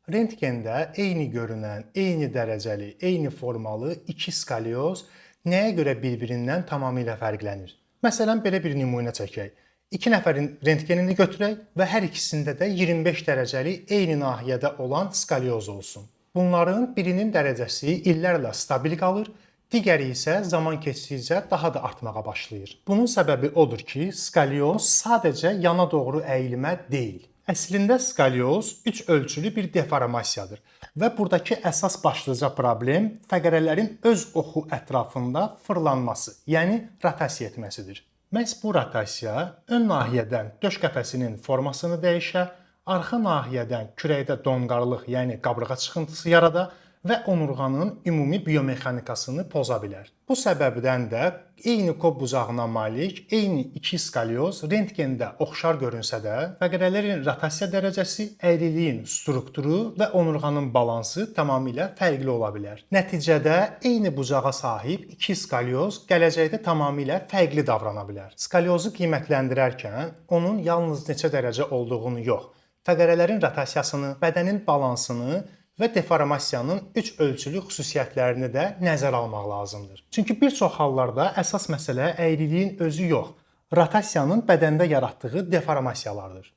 Rentgendə eyni görünən, eyni dərəcəli, eyni formalı iki skalyoz nəyə görə bir-birindən tamamilə fərqlənir? Məsələn, belə bir nümunə çəkək. İki nəfərin rentgenini götürək və hər ikisində də 25 dərəcəli eyni nahiyədə olan skalyoz olsun. Bunların birinin dərəcəsi illərlə stabil qalır, digəri isə zaman keçdikcə daha da artmağa başlayır. Bunun səbəbi odur ki, skalyoz sadəcə yana doğru əyilmə deyil. Əslində skalyoz 3 ölçülü bir deformasiyadır və buradakı əsas başlıca problem fəqərələrin öz oxu ətrafında fırlanması, yəni rotasiya etməsidir. Məhz bu rotasiya ön nahiyədən döş qəfəsinin formasını dəyişə, arxa nahiyədən kürəkdə donqarlıq, yəni qabırğa çıxıntısı yarada və onurğanın ümumi biomexanikasını poza bilər. Bu səbəbdən də eyni kob bucağına malik eyni iki skalyoz rentgendə oxşar görünsə də, fəqərələrin rotasiya dərəcəsi, əyriliyin strukturu və onurğanın balansı tamamilə fərqli ola bilər. Nəticədə eyni bucağa sahib iki skalyoz gələcəkdə tamamilə fərqli davrana bilər. Skalyozu qiymətləndirərkən onun yalnız neçə dərəcə olduğunu yox, fəqərələrin rotasiyasını, bədənin balansını və deformasiyanın 3 ölçülü xüsusiyyətlərini də nəzərə almaq lazımdır. Çünki bir çox hallarda əsas məsələ əyriliyin özü yox, rotasiyanın bədəndə yaratdığı deformasiyalardır.